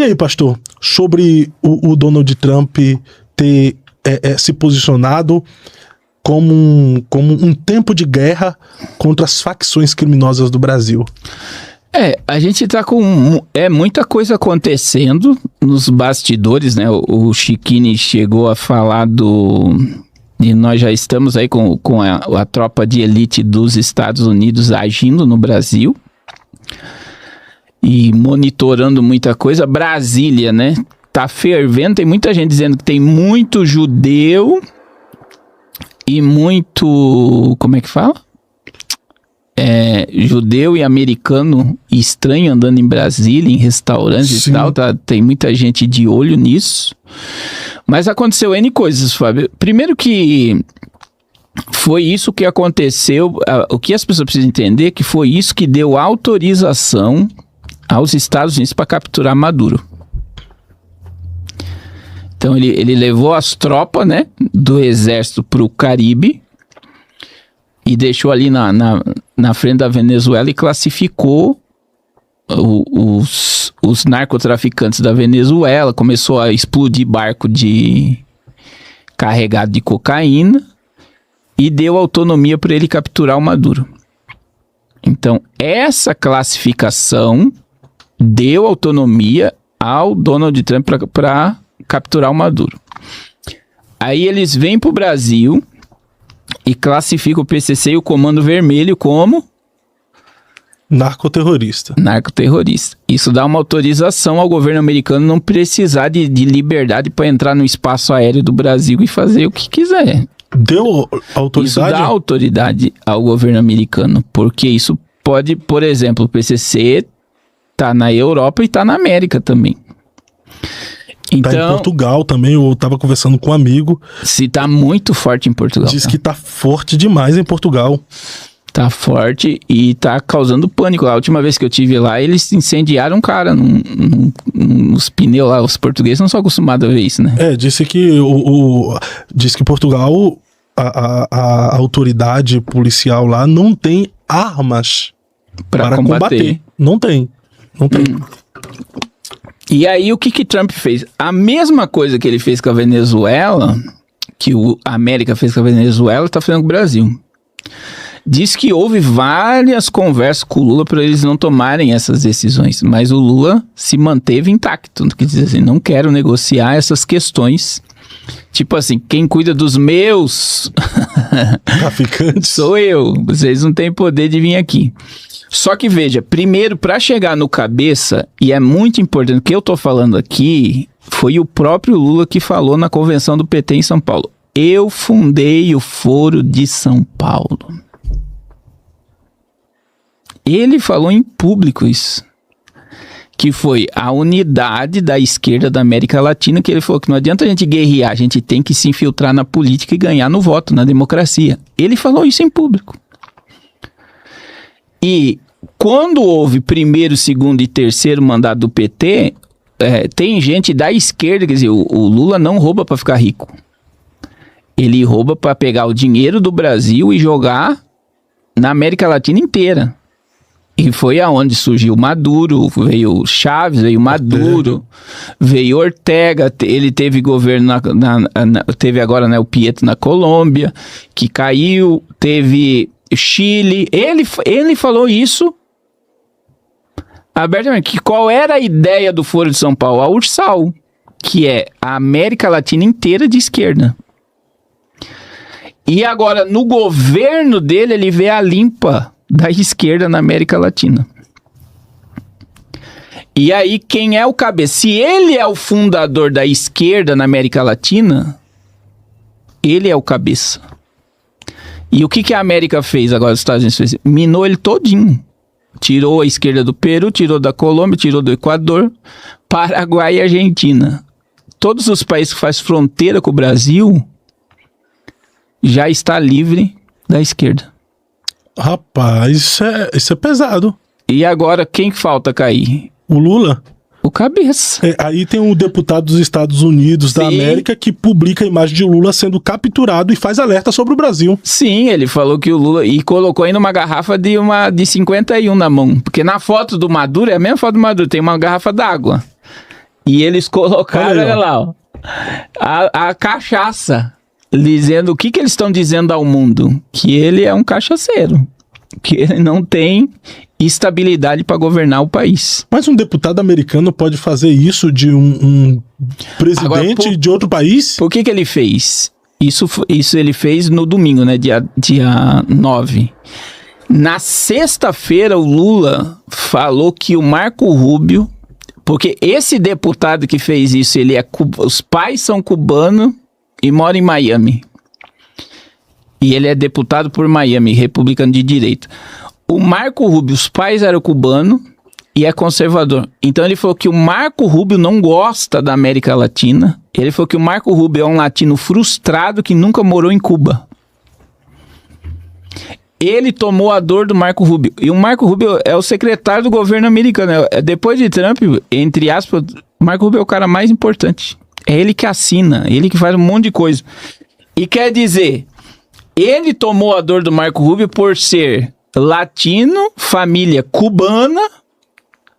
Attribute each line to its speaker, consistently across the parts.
Speaker 1: aí, pastor, sobre o Donald Trump ter se posicionado como um tempo de guerra contra as facções criminosas do Brasil?
Speaker 2: A gente tá com muita coisa acontecendo nos bastidores, né? O Chiquini chegou a falar e nós já estamos aí com a tropa de elite dos Estados Unidos agindo no Brasil e monitorando muita coisa. Brasília, né? Tá fervendo, tem muita gente dizendo que tem muito judeu e muito... Como é que fala? Judeu e americano estranho andando em Brasília, em restaurantes. Sim. E tal, tá? Tem muita gente de olho nisso. Mas aconteceu N coisas, Fábio. Primeiro que foi isso que aconteceu, o que as pessoas precisam entender, que foi isso que deu autorização aos Estados Unidos para capturar Maduro. Então ele levou as tropas, né, do exército para o Caribe e deixou ali na frente da Venezuela e classificou os narcotraficantes da Venezuela. Começou a explodir barco carregado de cocaína e deu autonomia para ele capturar o Maduro. Então, essa classificação deu autonomia ao Donald Trump para capturar o Maduro. Aí eles vêm para o Brasil e classificam o PCC e o Comando Vermelho como...
Speaker 1: Narcoterrorista.
Speaker 2: Isso dá uma autorização ao governo americano não precisar de liberdade para entrar no espaço aéreo do Brasil e fazer o que quiser.
Speaker 1: Deu autoridade?
Speaker 2: Isso dá autoridade ao governo americano, porque isso pode, por exemplo, o PCC tá na Europa e tá na América também. Então,
Speaker 1: tá em Portugal também, eu tava conversando com um amigo.
Speaker 2: Se tá muito forte em Portugal.
Speaker 1: Diz que tá forte demais em Portugal.
Speaker 2: Tá forte e tá causando pânico. A última vez que eu tive lá, eles incendiaram um cara nos pneus lá. Os portugueses não são acostumados a ver isso, né?
Speaker 1: Disse que diz que Portugal, a autoridade policial lá não tem armas para combater. Não tem.
Speaker 2: E aí, o que Trump fez? A mesma coisa que ele fez com a Venezuela, que a América fez com a Venezuela, tá fazendo com o Brasil. Diz que houve várias conversas com o Lula para eles não tomarem essas decisões, mas o Lula se manteve intacto. Quer dizer assim, não quero negociar essas questões. Tipo assim, quem cuida dos meus
Speaker 1: traficantes
Speaker 2: sou eu. Vocês não têm poder de vir aqui. Só que veja, primeiro, para chegar no cabeça, e é muito importante, o que eu tô falando aqui, foi o próprio Lula que falou na convenção do PT em São Paulo. Eu fundei o Foro de São Paulo. Ele falou em público isso. Que foi a unidade da esquerda da América Latina, que ele falou que não adianta a gente guerrear, a gente tem que se infiltrar na política e ganhar no voto, na democracia. Ele falou isso em público. E quando houve primeiro, segundo e terceiro mandato do PT, tem gente da esquerda, quer dizer, o Lula não rouba para ficar rico. Ele rouba para pegar o dinheiro do Brasil e jogar na América Latina inteira. E foi aonde surgiu Maduro, veio Chaves, veio Maduro, veio Ortega, ele teve governo, teve agora, né, o Pietro na Colômbia, que caiu, teve Chile, ele falou isso abertamente, que qual era a ideia do Foro de São Paulo? A Ursal, que é a América Latina inteira de esquerda. E agora, no governo dele, ele vê a limpa da esquerda na América Latina. E aí, quem é o cabeça? Se ele é o fundador da esquerda na América Latina, ele é o cabeça. E o que a América fez agora, os Estados Unidos fez? Minou ele todinho. Tirou a esquerda do Peru, tirou da Colômbia, tirou do Equador, Paraguai e Argentina. Todos os países que fazem fronteira com o Brasil já está livre da esquerda.
Speaker 1: Rapaz, isso é pesado.
Speaker 2: E agora, quem falta cair?
Speaker 1: O Lula?
Speaker 2: O cabeça.
Speaker 1: Aí tem um deputado dos Estados Unidos da América que publica a imagem de Lula sendo capturado e faz alerta sobre o Brasil.
Speaker 2: Sim, ele falou que o Lula... E colocou ainda uma garrafa de 51 na mão. Porque na foto do Maduro, é a mesma foto do Maduro, tem uma garrafa d'água. E eles colocaram, olha lá, ó, a cachaça, dizendo o que eles estão dizendo ao mundo? Que ele é um cachaceiro, que ele não tem estabilidade para governar o país.
Speaker 1: Mas um deputado americano pode fazer isso de um presidente agora, de outro país?
Speaker 2: Por que ele fez? Isso ele fez no domingo, né? Dia 9. Na sexta-feira, o Lula falou que o Marco Rubio, porque esse deputado que fez isso, os pais são cubanos e mora em Miami. E ele é deputado por Miami, republicano de direita. O Marco Rubio, os pais eram cubanos e é conservador. Então ele falou que o Marco Rubio não gosta da América Latina. Ele falou que o Marco Rubio é um latino frustrado que nunca morou em Cuba. Ele tomou a dor do Marco Rubio. E o Marco Rubio é o secretário do governo americano. Depois de Trump, entre aspas, o Marco Rubio é o cara mais importante. É ele que assina, ele que faz um monte de coisa. E quer dizer, ele tomou a dor do Marco Rubio por ser latino, família cubana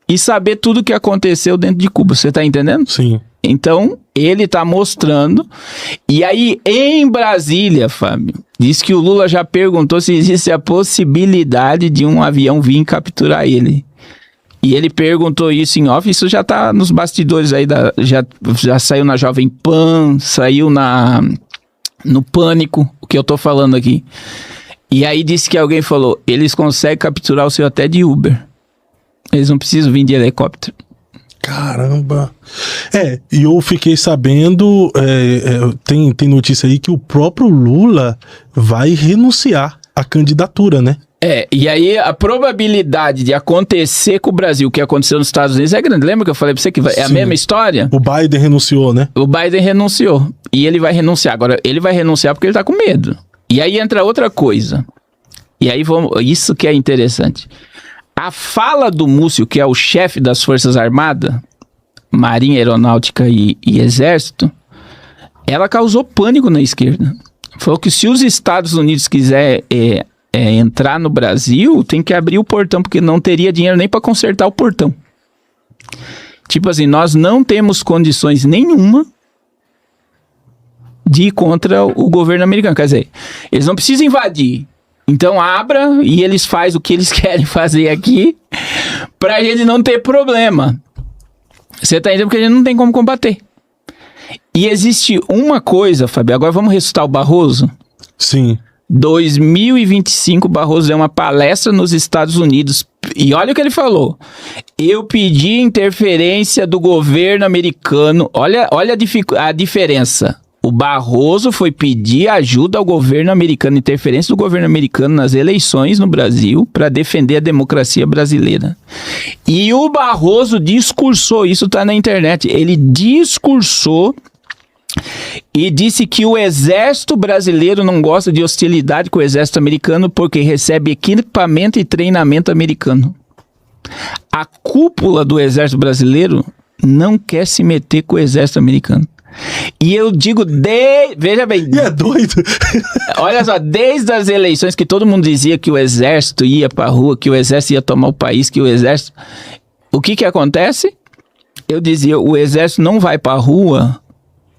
Speaker 2: e saber tudo o que aconteceu dentro de Cuba. Você tá entendendo?
Speaker 1: Sim.
Speaker 2: Então, ele tá mostrando. E aí, em Brasília, Fábio, diz que o Lula já perguntou se existe a possibilidade de um avião vir capturar ele. E ele perguntou isso em off, isso já tá nos bastidores aí, já saiu na Jovem Pan, saiu no Pânico, o que eu tô falando aqui. E aí disse que alguém falou, eles conseguem capturar o seu até de Uber. Eles não precisam vir de helicóptero.
Speaker 1: Caramba. E eu fiquei sabendo, tem notícia aí que o próprio Lula vai renunciar à candidatura, né?
Speaker 2: E aí a probabilidade de acontecer com o Brasil, o que aconteceu nos Estados Unidos é grande. Lembra que eu falei pra você que é a mesma história?
Speaker 1: O Biden renunciou, né?
Speaker 2: O Biden renunciou. E ele vai renunciar. Agora, ele vai renunciar porque ele tá com medo. E aí entra outra coisa. E aí isso que é interessante. A fala do Múcio, que é o chefe das Forças Armadas, Marinha, Aeronáutica e Exército, ela causou pânico na esquerda. Falou que se os Estados Unidos quiser entrar no Brasil, tem que abrir o portão, porque não teria dinheiro nem para consertar o portão. Tipo assim, nós não temos condições nenhuma de ir contra o governo americano. Quer dizer, eles não precisam invadir. Então abra e eles fazem o que eles querem fazer aqui pra gente não ter problema. Você tá entendendo? Porque a gente não tem como combater. E existe uma coisa, Fábio, agora vamos ressuscitar o Barroso?
Speaker 1: Sim.
Speaker 2: 2025, Barroso deu uma palestra nos Estados Unidos e olha o que ele falou. Eu pedi interferência do governo americano. Olha a diferença. O Barroso foi pedir ajuda ao governo americano, interferência do governo americano nas eleições no Brasil para defender a democracia brasileira. E o Barroso discursou, isso está na internet, ele discursou e disse que o exército brasileiro não gosta de hostilidade com o exército americano porque recebe equipamento e treinamento americano. A cúpula do exército brasileiro não quer se meter com o exército americano. E eu digo, veja bem...
Speaker 1: É doido.
Speaker 2: Olha só, desde as eleições que todo mundo dizia que o exército ia pra rua, que o exército ia tomar o país, que o exército... O que acontece? Eu dizia, o exército não vai pra rua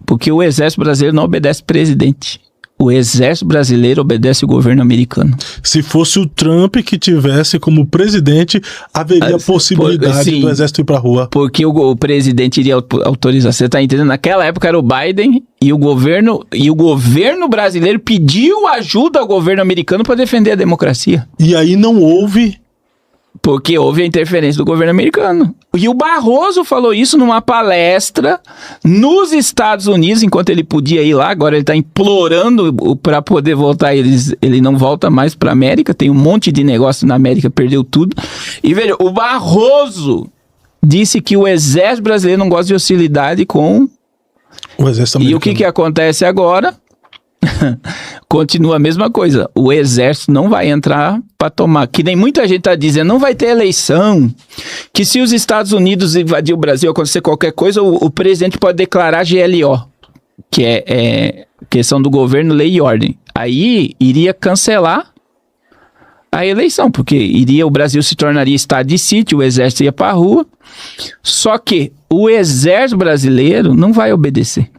Speaker 2: porque o exército brasileiro não obedece presidente. O exército brasileiro obedece o governo americano.
Speaker 1: Se fosse o Trump que tivesse como presidente, haveria possibilidade do exército ir pra rua.
Speaker 2: Porque o presidente iria autorizar. Você tá entendendo? Naquela época era o Biden e o governo brasileiro pediu ajuda ao governo americano para defender a democracia.
Speaker 1: E aí não houve...
Speaker 2: Porque houve a interferência do governo americano. E o Barroso falou isso numa palestra nos Estados Unidos, enquanto ele podia ir lá. Agora ele está implorando para poder voltar. Ele não volta mais para a América. Tem um monte de negócio na América, perdeu tudo. E veja, o Barroso disse que o exército brasileiro não gosta de hostilidade com
Speaker 1: o exército americano.
Speaker 2: E o que acontece agora? Continua a mesma coisa. O exército não vai entrar para tomar. Que nem muita gente está dizendo, não vai ter eleição. Que se os Estados Unidos invadir o Brasil, acontecer qualquer coisa, o presidente pode declarar GLO, que é questão do governo, lei e ordem. Aí iria cancelar a eleição, porque o Brasil se tornaria estado de sítio, o exército ia para a rua, só que o exército brasileiro não vai obedecer.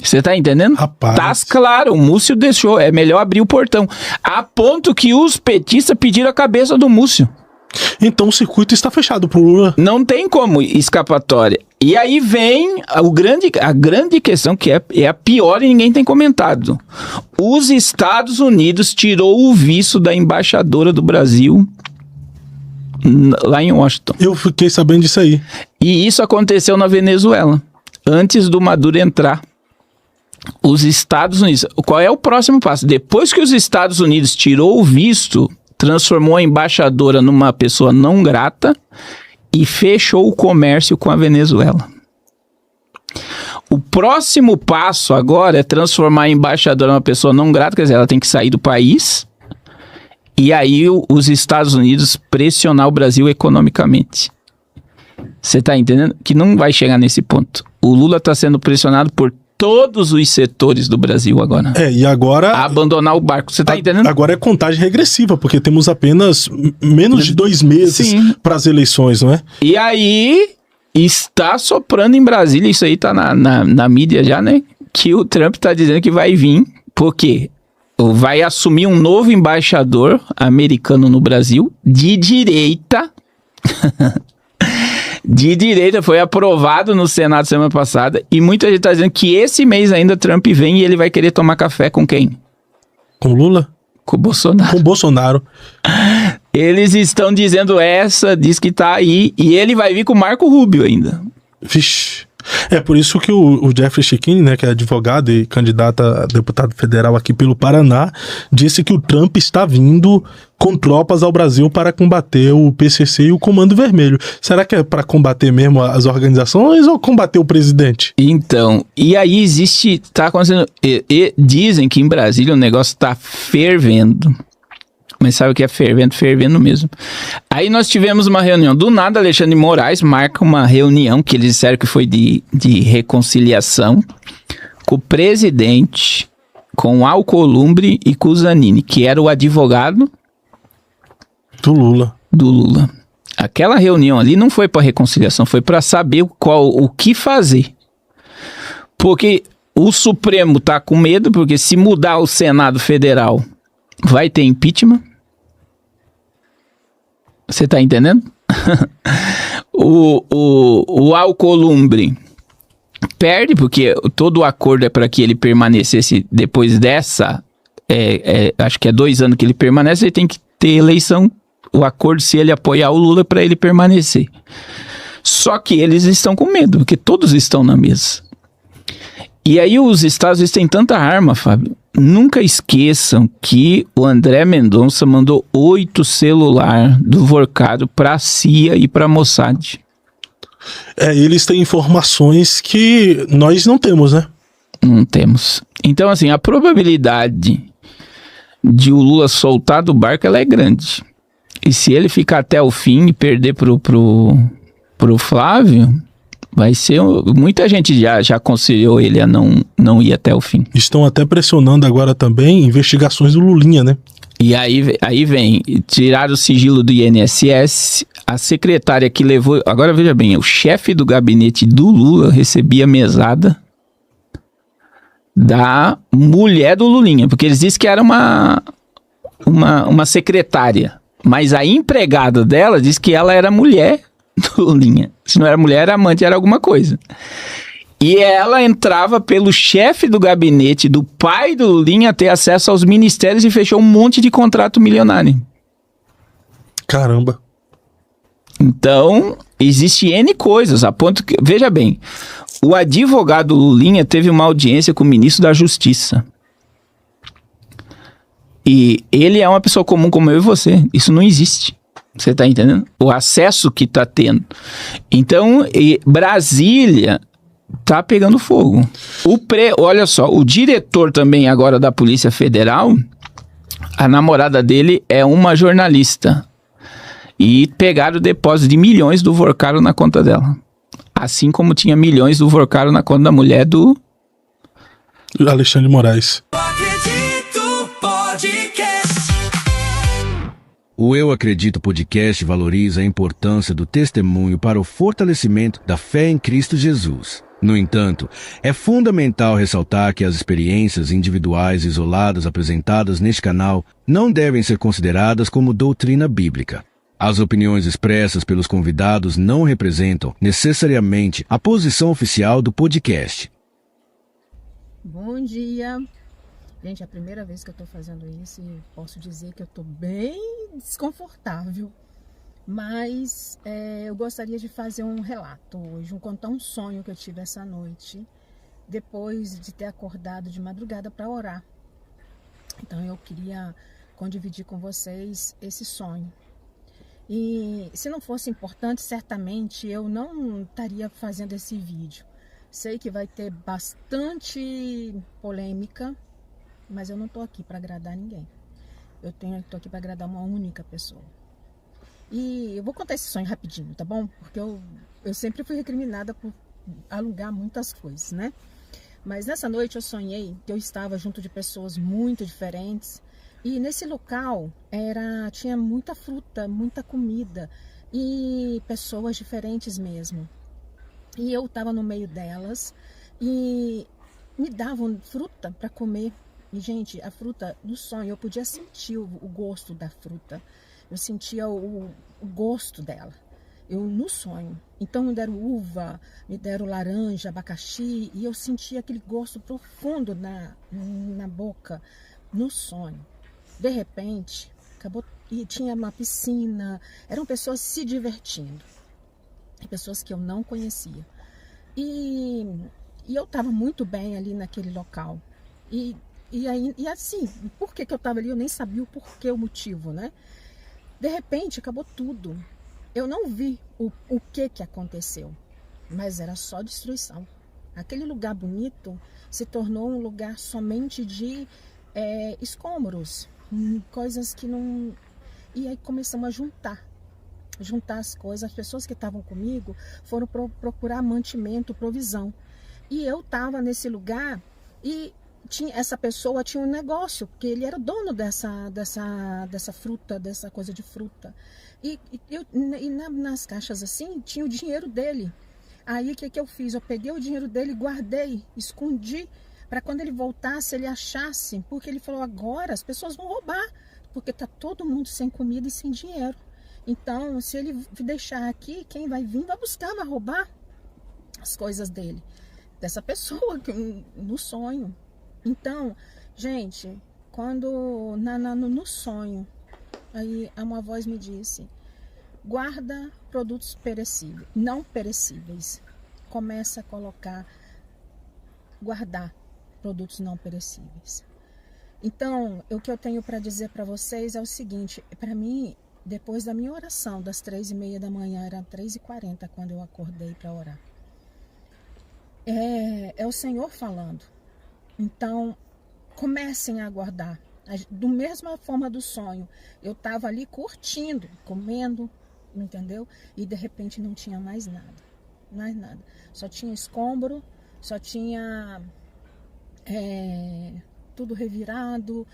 Speaker 2: Você tá entendendo?
Speaker 1: Rapaz.
Speaker 2: Tá claro, o Múcio deixou, é melhor abrir o portão. A ponto que os petistas pediram a cabeça do Múcio.
Speaker 1: Então o circuito está fechado pro Lula.
Speaker 2: Não tem como escapatória. E aí vem a grande questão, que é a pior e ninguém tem comentado. Os Estados Unidos tirou o visto da embaixadora do Brasil lá em Washington.
Speaker 1: Eu fiquei sabendo disso aí.
Speaker 2: E isso aconteceu na Venezuela, antes do Maduro entrar. Os Estados Unidos... Qual é o próximo passo? Depois que os Estados Unidos tirou o visto, transformou a embaixadora numa pessoa não grata e fechou o comércio com a Venezuela. O próximo passo agora é transformar a embaixadora numa pessoa não grata, quer dizer, ela tem que sair do país, e aí os Estados Unidos pressionar o Brasil economicamente. Você tá entendendo? Que não vai chegar nesse ponto. O Lula está sendo pressionado por todos os setores do Brasil agora.
Speaker 1: E agora...
Speaker 2: a abandonar o barco. Você tá entendendo?
Speaker 1: Agora é contagem regressiva, porque temos apenas menos de 2 meses para as eleições, não é?
Speaker 2: E aí, está soprando em Brasília, isso aí tá na mídia já, né? Que o Trump tá dizendo que vai vir, porque vai assumir um novo embaixador americano no Brasil, de direita... de direita, foi aprovado no Senado semana passada, e muita gente está dizendo que esse mês ainda Trump vem e ele vai querer tomar café com quem?
Speaker 1: Com Lula?
Speaker 2: Com o Bolsonaro.
Speaker 1: Com o Bolsonaro.
Speaker 2: Eles estão dizendo diz que tá aí, e ele vai vir com o Marco Rubio ainda.
Speaker 1: Vixe. É por isso que o Jeffrey Checchini, né, que é advogado e candidato a deputado federal aqui pelo Paraná, disse que o Trump está vindo com tropas ao Brasil para combater o PCC e o Comando Vermelho. Será que é para combater mesmo as organizações ou combater o presidente?
Speaker 2: Então, e aí tá acontecendo, dizem que em Brasília o negócio tá fervendo. Mas sabe o que é fervendo? Fervendo mesmo. Aí nós tivemos uma reunião. Do nada, Alexandre de Moraes marca uma reunião, que eles disseram que foi de reconciliação, com o presidente, com o Alcolumbre e com o Zanini, que era o advogado
Speaker 1: do Lula.
Speaker 2: Aquela reunião ali não foi para reconciliação, foi para saber o que fazer. Porque o Supremo tá com medo, porque se mudar o Senado Federal, vai ter impeachment. Você tá entendendo? o Alcolumbre perde, porque todo o acordo é para que ele permanecesse depois dessa, acho que é 2 anos que ele permanece, ele tem que ter eleição, o acordo, se ele apoiar o Lula, para ele permanecer. Só que eles estão com medo, porque todos estão na mesa. E aí os Estados Unidos têm tanta arma, Fábio. Nunca esqueçam que o André Mendonça mandou 8 celulares do Vorcado para a CIA e para a Mossad.
Speaker 1: Eles têm informações que nós não temos, né?
Speaker 2: Não temos. Então, assim, a probabilidade de o Lula soltar do barco, ela é grande. E se ele ficar até o fim e perder pro Flávio... vai ser... Muita gente já aconselhou ele a não ir até o fim.
Speaker 1: Estão até pressionando agora também investigações do Lulinha, né?
Speaker 2: E aí vem, tirar o sigilo do INSS, a secretária que levou... Agora veja bem, o chefe do gabinete do Lula recebia mesada da mulher do Lulinha, porque eles disseram que era uma secretária, mas a empregada dela disse que ela era mulher do Lulinha. Se não era mulher, era amante, era alguma coisa. E ela entrava pelo chefe do gabinete do pai do Lulinha a ter acesso aos ministérios e fechou um monte de contrato milionário.
Speaker 1: Caramba.
Speaker 2: Então, existe N coisas, a ponto que... Veja bem, o advogado Lulinha teve uma audiência com o ministro da Justiça. E ele é uma pessoa comum como eu e você. Isso não existe. Você tá entendendo? O acesso que tá tendo. Então, Brasília tá pegando fogo. Olha só, o diretor também agora da Polícia Federal, a namorada dele é uma jornalista. E pegaram o depósito de milhões do Vorcaro na conta dela. Assim como tinha milhões do Vorcaro na conta da mulher do...
Speaker 1: Alexandre de Moraes.
Speaker 3: Acredito Podcast. O Eu Acredito Podcast valoriza a importância do testemunho para o fortalecimento da fé em Cristo Jesus. No entanto, é fundamental ressaltar que as experiências individuais isoladas apresentadas neste canal não devem ser consideradas como doutrina bíblica. As opiniões expressas pelos convidados não representam necessariamente a posição oficial do podcast.
Speaker 4: Bom dia! Gente, é a primeira vez que eu tô fazendo isso e posso dizer que eu tô bem desconfortável. Mas eu gostaria de fazer um relato hoje, contar um sonho que eu tive essa noite, depois de ter acordado de madrugada para orar. Então eu queria dividir com vocês esse sonho. E se não fosse importante, certamente eu não estaria fazendo esse vídeo. Sei que vai ter bastante polêmica, mas eu não estou aqui para agradar ninguém. Estou aqui para agradar uma única pessoa. E eu vou contar esse sonho rapidinho, tá bom? Porque eu sempre fui recriminada por alugar muitas coisas, né? Mas nessa noite eu sonhei que eu estava junto de pessoas muito diferentes. E nesse local tinha muita fruta, muita comida e pessoas diferentes mesmo. E eu estava no meio delas e me davam fruta para comer. E, gente, a fruta do sonho, eu podia sentir o gosto da fruta. Eu sentia o gosto dela. No sonho. Então me deram uva, me deram laranja, abacaxi. E eu sentia aquele gosto profundo na boca, no sonho. De repente, acabou e tinha uma piscina. Eram pessoas se divertindo. Pessoas que eu não conhecia. E eu estava muito bem ali naquele local. E assim, por que eu estava ali? Eu nem sabia o porquê, o motivo, né? De repente, acabou tudo. Eu não vi o que aconteceu, mas era só destruição. Aquele lugar bonito se tornou um lugar somente de escombros, coisas que não... E aí começamos a juntar as coisas. As pessoas que estavam comigo foram procurar mantimento, provisão. E eu estava nesse lugar e essa pessoa tinha um negócio, porque ele era dono dessa fruta, dessa coisa de fruta. E nas caixas assim, tinha o dinheiro dele. Aí o que eu fiz? Eu peguei o dinheiro dele, guardei, escondi, para quando ele voltasse, ele achasse, porque ele falou, agora as pessoas vão roubar, porque tá todo mundo sem comida e sem dinheiro. Então, se ele deixar aqui, quem vai vir vai buscar, vai roubar as coisas dele, dessa pessoa no sonho. Então, gente, quando no sonho, aí uma voz me disse, guarda produtos perecíveis, não perecíveis. Começa a guardar produtos não perecíveis. Então, o que eu tenho para dizer para vocês é o seguinte, para mim, depois da minha oração, das 3:30 da manhã, era 3:40 quando eu acordei para orar. É o Senhor falando. Então, comecem a aguardar. Da mesma forma do sonho, eu estava ali curtindo, comendo, entendeu? E de repente não tinha mais nada. Mais nada. Só tinha escombro, só tinha tudo revirado,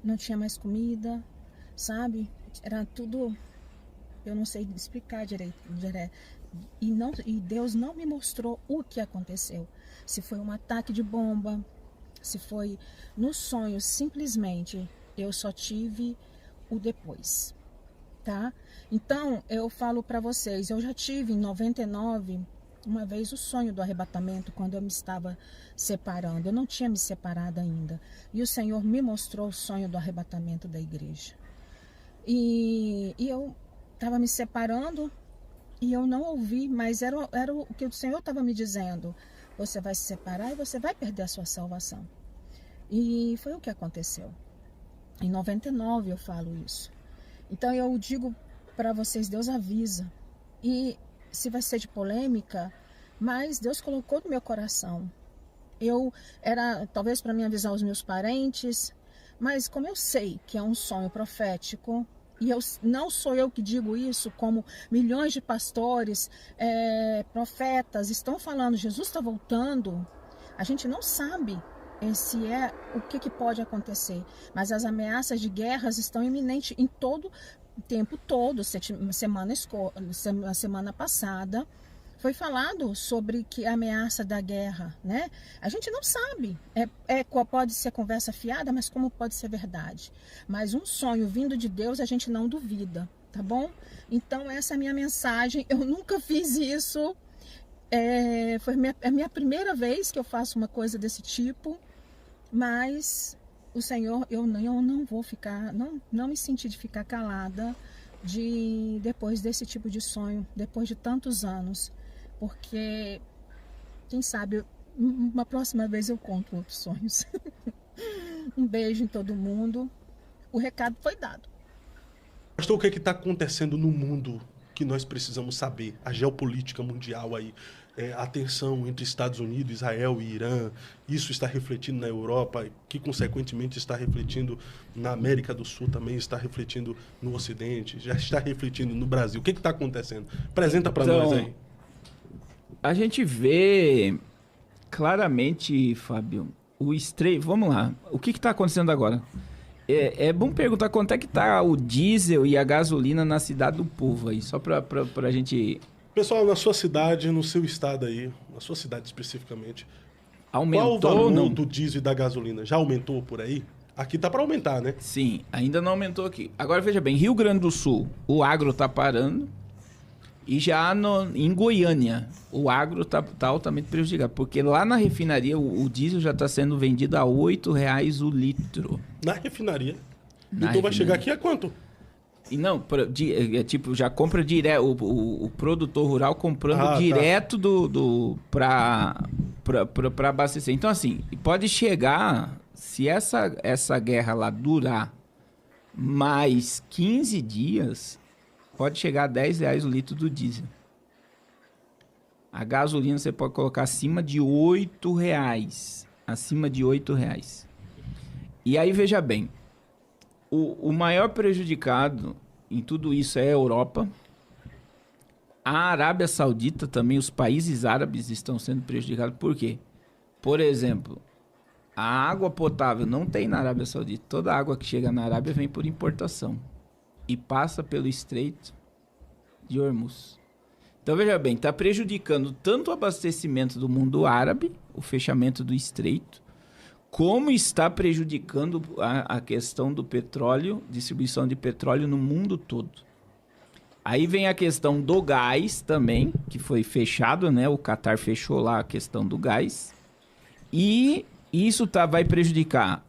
Speaker 4: não tinha mais comida, sabe? Era tudo, eu não sei explicar direito. E Deus não me mostrou o que aconteceu. Se foi um ataque de bomba, se foi no sonho, simplesmente eu só tive o depois, tá? Então eu falo para vocês, eu já tive em 99 uma vez o sonho do arrebatamento, quando eu me estava separando. Eu não tinha me separado ainda. E o Senhor me mostrou o sonho do arrebatamento da igreja. E eu estava me separando e eu não ouvi, mas era o que o Senhor estava me dizendo. Você vai se separar e você vai perder a sua salvação. E foi o que aconteceu. Em 99 eu falo isso. Então eu digo para vocês, Deus avisa. E se vai ser de polêmica, mas Deus colocou no meu coração. Talvez para mim avisar os meus parentes, mas como eu sei que é um sonho profético, e não sou eu que digo isso, como milhões de pastores, profetas estão falando, Jesus está voltando, a gente não sabe o que pode acontecer. Mas as ameaças de guerras estão iminentes em todo o tempo todo. Semana passada foi falado sobre que a ameaça da guerra, né? A gente não sabe. Pode ser conversa fiada, mas como pode ser verdade? Mas um sonho vindo de Deus a gente não duvida, tá bom? Então essa é a minha mensagem. Eu nunca fiz isso. Foi a minha primeira vez que eu faço uma coisa desse tipo. Mas o Senhor, eu não vou ficar, não me senti de ficar calada depois desse tipo de sonho, depois de tantos anos. Porque, quem sabe, uma próxima vez eu conto outros sonhos. Um beijo em todo mundo. O recado foi dado.
Speaker 1: Pastor, o que está acontecendo no mundo que nós precisamos saber? A geopolítica mundial aí, a tensão entre Estados Unidos, Israel e Irã, isso está refletindo na Europa, que consequentemente está refletindo na América do Sul também, está refletindo no Ocidente, já está refletindo no Brasil. O que está acontecendo? Apresenta para nós aí.
Speaker 2: A gente vê claramente, Fábio, o estreito. Vamos lá, o que está acontecendo agora? É bom perguntar quanto é que tá o diesel e a gasolina na cidade do povo aí, só pra gente...
Speaker 1: Pessoal, na sua cidade, no seu estado aí, na sua cidade especificamente,
Speaker 2: aumentou
Speaker 1: qual o valor
Speaker 2: não?
Speaker 1: do diesel e da gasolina? Já aumentou por aí? Aqui tá para aumentar, né?
Speaker 2: Sim, ainda não aumentou aqui. Agora veja bem, Rio Grande do Sul, o agro tá parando, e já em Goiânia, o agro tá altamente prejudicado, porque lá na refinaria o diesel já está sendo vendido a R$ 8,00 o litro.
Speaker 1: Na refinaria? Então vai chegar aqui a quanto?
Speaker 2: E não, tipo, já compra direto, o produtor rural comprando direto para abastecer. Então, assim, pode chegar, se essa guerra lá durar mais 15 dias, pode chegar a R$10 o litro do diesel. A gasolina você pode colocar acima de R$8,00. Acima de R$8,00. E aí, veja bem, o maior prejudicado em tudo isso é a Europa. A Arábia Saudita também, os países árabes estão sendo prejudicados. Por quê? Por exemplo, a água potável não tem na Arábia Saudita. Toda a água que chega na Arábia vem por importação e passa pelo Estreito de Hormuz. Então, veja bem, está prejudicando tanto o abastecimento do mundo árabe, o fechamento do Estreito, como está prejudicando a questão do petróleo, distribuição de petróleo no mundo todo. Aí vem a questão do gás também, que foi fechado, né? O Qatar fechou lá a questão do gás. E isso vai prejudicar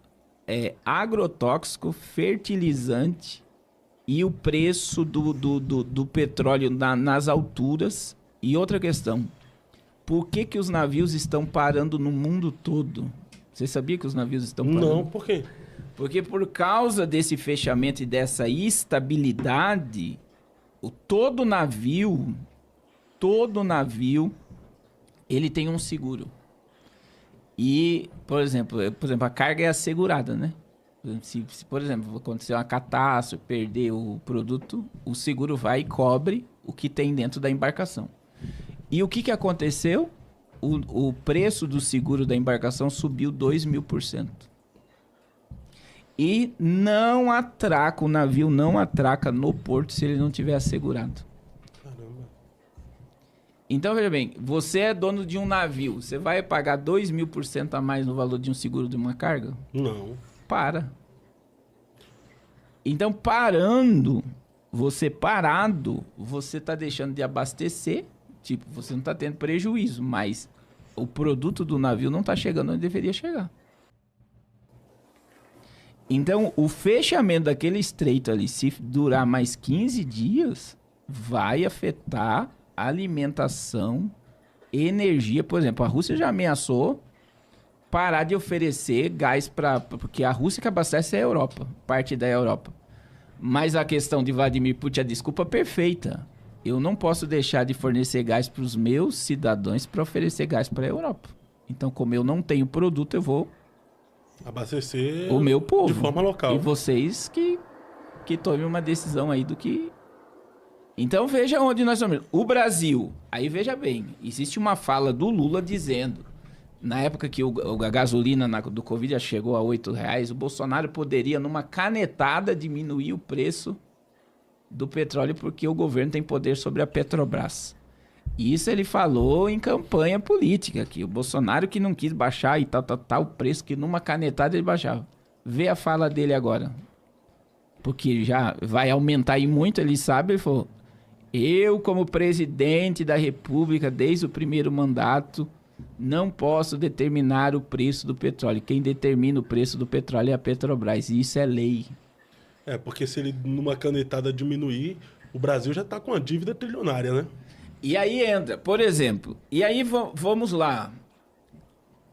Speaker 2: agrotóxico, fertilizante e o preço do petróleo nas alturas. E outra questão, por que os navios estão parando no mundo todo? Você sabia que os navios estão parando?
Speaker 1: Não, por quê?
Speaker 2: Porque por causa desse fechamento e dessa instabilidade, todo navio, ele tem um seguro. E, por exemplo, a carga é assegurada, né? Se por exemplo, acontecer uma catástrofe, perder o produto, o seguro vai e cobre o que tem dentro da embarcação. E o que aconteceu? O preço do seguro da embarcação subiu 2.000%. E o navio não atraca no porto se ele não tiver assegurado.
Speaker 1: Caramba.
Speaker 2: Então, veja bem, você é dono de um navio, você vai pagar 2.000% a mais no valor de um seguro de uma carga?
Speaker 1: Não.
Speaker 2: Para. Então, você está deixando de abastecer. Tipo, você não está tendo prejuízo, mas o produto do navio não está chegando onde deveria chegar. Então, o fechamento daquele estreito ali, se durar mais 15 dias, vai afetar a alimentação, energia. Por exemplo, a Rússia já ameaçou parar de oferecer gás porque a Rússia que abastece é a Europa, parte da Europa. Mas a questão de Vladimir Putin, a desculpa perfeita. Eu não posso deixar de fornecer gás para os meus cidadãos para oferecer gás para a Europa. Então, como eu não tenho produto, eu vou
Speaker 1: abastecer
Speaker 2: o meu povo.
Speaker 1: De forma local.
Speaker 2: E vocês que tomem uma decisão aí do que... Então, veja onde nós estamos. O Brasil, aí veja bem, existe uma fala do Lula dizendo Na época que a gasolina do Covid já chegou a R$8, o Bolsonaro poderia, numa canetada, diminuir o preço do petróleo, porque o governo tem poder sobre a Petrobras. Isso ele falou em campanha política, que o Bolsonaro que não quis baixar e tal, o preço que numa canetada ele baixava. Vê a fala dele agora. Porque já vai aumentar aí muito, ele sabe, ele falou: eu, como presidente da República, desde o primeiro mandato, não posso determinar o preço do petróleo. Quem determina o preço do petróleo é a Petrobras, e isso é lei.
Speaker 1: Porque se ele numa canetada diminuir, o Brasil já está com uma dívida trilionária, né?
Speaker 2: E aí entra, por exemplo, e aí vamos lá.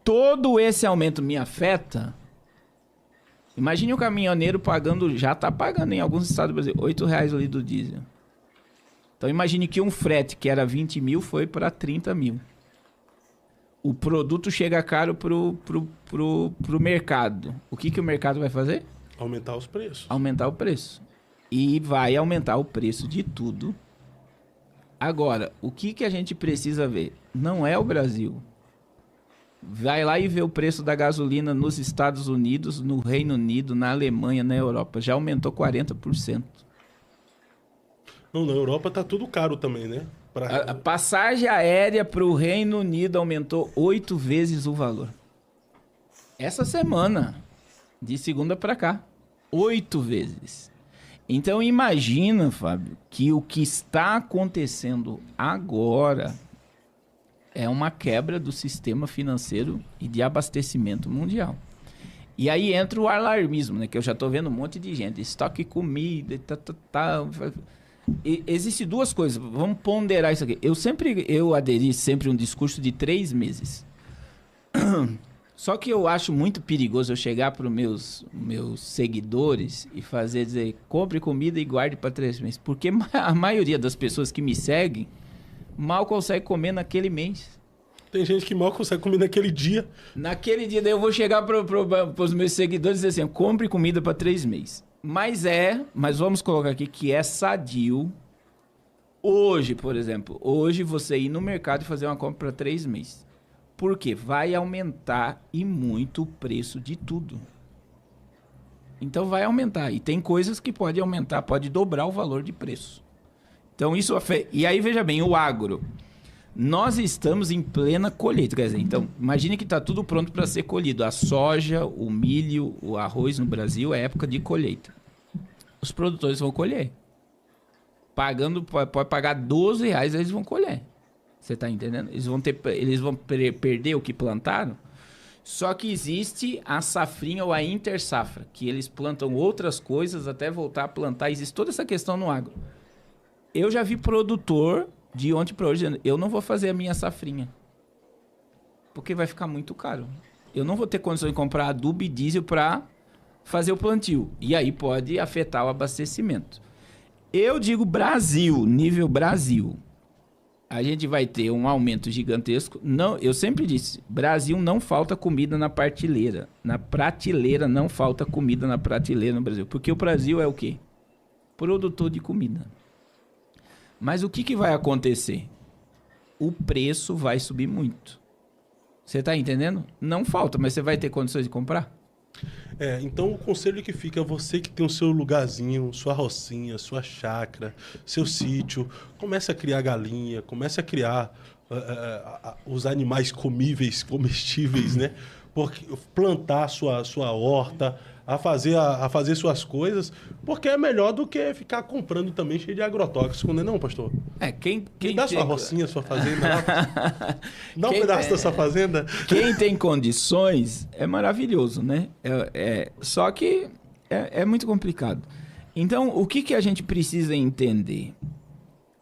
Speaker 2: Todo esse aumento me afeta. Imagine o caminhoneiro pagando, já está pagando em alguns estados do Brasil, R$8 o litro do diesel. Então imagine que um frete que era 20 mil foi para 30 mil. O produto chega caro pro mercado. O que o mercado vai fazer?
Speaker 1: Aumentar os preços.
Speaker 2: Aumentar o preço. E vai aumentar o preço de tudo. Agora, o que a gente precisa ver? Não é o Brasil. Vai lá e vê o preço da gasolina nos Estados Unidos, no Reino Unido, na Alemanha, na Europa. Já aumentou 40%.
Speaker 1: Não, na Europa tá tudo caro também, né?
Speaker 2: A passagem aérea para o Reino Unido aumentou 8 vezes o valor. Essa semana, de segunda para cá, 8 vezes. Então imagina, Fábio, que o que está acontecendo agora é uma quebra do sistema financeiro e de abastecimento mundial. E aí entra o alarmismo, né? Que eu já estou vendo um monte de gente. Estoque comida, Existem duas coisas, vamos ponderar isso aqui. Eu aderi sempre a um discurso de 3 meses. Só que eu acho muito perigoso eu chegar para os meus seguidores e dizer, compre comida e guarde para 3 meses. Porque a maioria das pessoas que me seguem mal consegue comer naquele mês.
Speaker 1: Tem gente que mal consegue comer naquele dia.
Speaker 2: Naquele dia, daí eu vou chegar para os meus seguidores e dizer assim, compre comida para 3 meses. Mas vamos colocar aqui que é sadio. Hoje, por exemplo, você ir no mercado e fazer uma compra para 3 meses. Por quê? Vai aumentar e muito o preço de tudo. Então vai aumentar. E tem coisas que pode aumentar, pode dobrar o valor de preço. Então isso afeta. E aí veja bem, o agro. Nós estamos em plena colheita. Quer dizer, então, imagine que está tudo pronto para ser colhido. A soja, o milho, o arroz no Brasil é época de colheita. Os produtores vão colher. Pode pagar R$12, eles vão colher. Você está entendendo? Eles vão perder o que plantaram. Só que existe a safrinha ou a intersafra, que eles plantam outras coisas até voltar a plantar. Existe toda essa questão no agro. Eu já vi produtor de ontem para hoje dizendo, eu não vou fazer a minha safrinha. Porque vai ficar muito caro. Eu não vou ter condição de comprar adubo e diesel para fazer o plantio. E aí pode afetar o abastecimento. Eu digo Brasil, nível Brasil. A gente vai ter um aumento gigantesco. Não, eu sempre disse, Brasil não falta comida na prateleira. Na prateleira não falta comida na prateleira no Brasil. Porque o Brasil é o quê? Produtor de comida. Mas o que vai acontecer? O preço vai subir muito. Você está entendendo? Não falta, mas você vai ter condições de comprar?
Speaker 1: Então o conselho que fica é você que tem o seu lugarzinho, sua rocinha, sua chácara, seu sítio, comece a criar galinha, comece a criar os animais comestíveis, né? Porque plantar sua horta, a fazer suas coisas, porque é melhor do que ficar comprando também cheio de agrotóxico, né, não, pastor?
Speaker 2: Quem
Speaker 1: dá sua rocinha, sua fazenda lá. Dá um pedaço da sua fazenda.
Speaker 2: Quem tem condições é maravilhoso, né? Só que é muito complicado. Então, o que a gente precisa entender?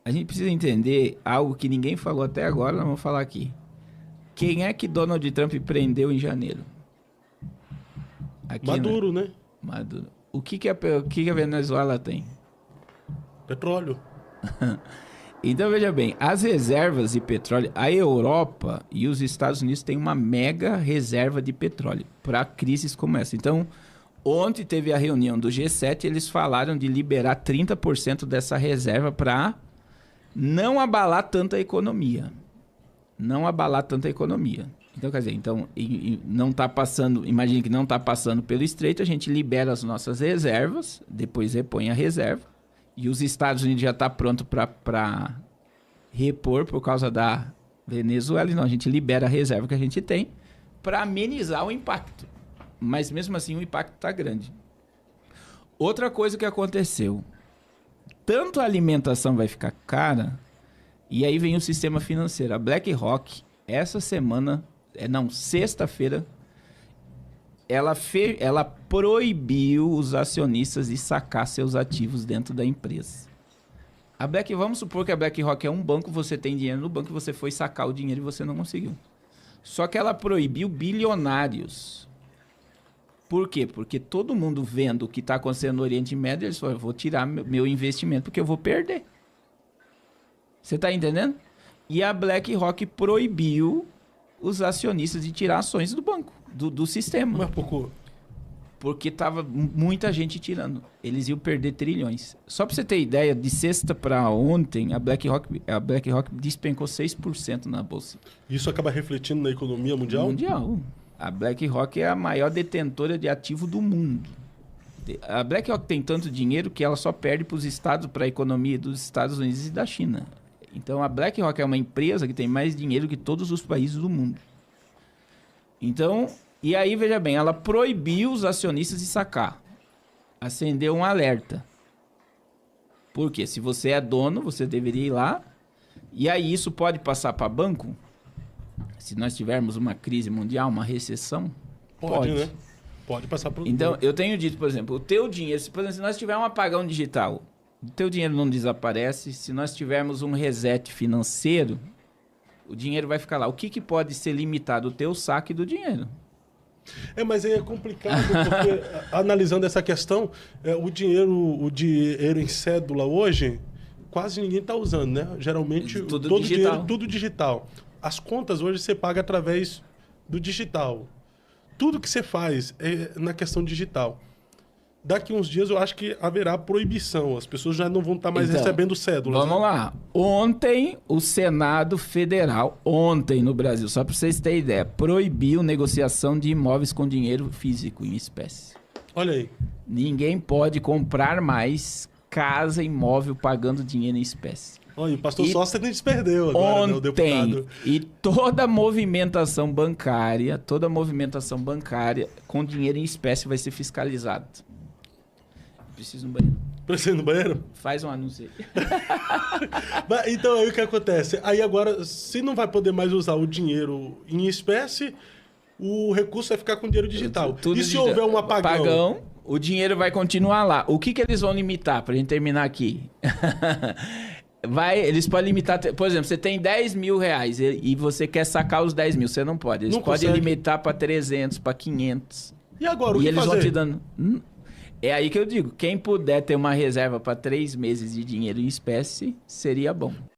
Speaker 2: A gente precisa entender algo que ninguém falou até agora, nós vamos falar aqui. Quem é que Donald Trump prendeu em janeiro? Aqui,
Speaker 1: Maduro, né?
Speaker 2: Maduro. O que a Venezuela tem?
Speaker 1: Petróleo.
Speaker 2: Então veja bem, as reservas de petróleo, a Europa e os Estados Unidos têm uma mega reserva de petróleo para crises como essa. Então, ontem teve a reunião do G7, eles falaram de liberar 30% dessa reserva para não abalar tanto a economia. Não abalar tanto a economia. Então, quer dizer, não está passando, imagine que não está passando pelo estreito, a gente libera as nossas reservas, depois repõe a reserva, e os Estados Unidos já está pronto para repor por causa da Venezuela, então a gente libera a reserva que a gente tem para amenizar o impacto. Mas mesmo assim o impacto está grande. Outra coisa que aconteceu, tanto a alimentação vai ficar cara, e aí vem o sistema financeiro. A BlackRock, essa semana, sexta-feira, ela proibiu os acionistas de sacar seus ativos dentro da empresa. Vamos supor que a BlackRock é um banco, você tem dinheiro no banco, você foi sacar o dinheiro e você não conseguiu. Só que ela proibiu bilionários. Por quê? Porque todo mundo vendo o que está acontecendo no Oriente Médio, eles falam, eu vou tirar meu investimento porque eu vou perder. Você está entendendo? E a BlackRock proibiu os acionistas de tirar ações do banco, do sistema.
Speaker 1: Mas pouco.
Speaker 2: Porque tava muita gente tirando. Eles iam perder trilhões. Só para você ter ideia, de sexta para ontem, a BlackRock despencou 6% na bolsa.
Speaker 1: Isso acaba refletindo na economia mundial?
Speaker 2: Mundial. A BlackRock é a maior detentora de ativo do mundo. A BlackRock tem tanto dinheiro que ela só perde para a economia dos Estados Unidos e da China. Então a BlackRock é uma empresa que tem mais dinheiro que todos os países do mundo. Então, e aí veja bem, ela proibiu os acionistas de sacar. Acendeu um alerta. Porque se você é dono, você deveria ir lá. E aí isso pode passar para banco? Se nós tivermos uma crise mundial, uma recessão?
Speaker 1: Pode, né? Pode passar para o...
Speaker 2: Então, eu tenho dito, por exemplo, o teu dinheiro, por exemplo, se nós tivermos um apagão digital, o teu dinheiro não desaparece. Se nós tivermos um reset financeiro, o dinheiro vai ficar lá. O que pode ser limitado? O teu saque do dinheiro.
Speaker 1: Mas aí é complicado, porque analisando essa questão, o dinheiro em cédula hoje, quase ninguém está usando, né? Geralmente, todo dinheiro, tudo digital. As contas hoje você paga através do digital. Tudo que você faz é na questão digital. Daqui uns dias eu acho que haverá proibição. As pessoas já não vão estar mais recebendo cédulas.
Speaker 2: Vamos lá. Ontem, o Senado Federal, no Brasil, só para vocês terem ideia, proibiu negociação de imóveis com dinheiro físico em espécie.
Speaker 1: Olha aí.
Speaker 2: Ninguém pode comprar mais casa, imóvel, pagando dinheiro em espécie.
Speaker 1: Olha, o pastor Sóster nem se perdeu agora, né, o deputado.
Speaker 2: E toda movimentação bancária com dinheiro em espécie vai ser fiscalizada. Preciso ir no banheiro.
Speaker 1: Precisa ir no banheiro?
Speaker 2: Faz um anúncio aí.
Speaker 1: Então, aí o que acontece? Aí agora, se não vai poder mais usar o dinheiro em espécie, o recurso vai ficar com dinheiro digital. E se houver um apagão?
Speaker 2: O dinheiro vai continuar lá. O que eles vão limitar, pra gente terminar aqui? Eles podem limitar, por exemplo, você tem 10 mil reais e você quer sacar os 10 mil, você não pode. Eles podem limitar para 300, para 500.
Speaker 1: E agora, o que
Speaker 2: eles
Speaker 1: fazer?
Speaker 2: Vão te dando... É aí que eu digo, quem puder ter uma reserva para 3 meses de dinheiro em espécie, seria bom.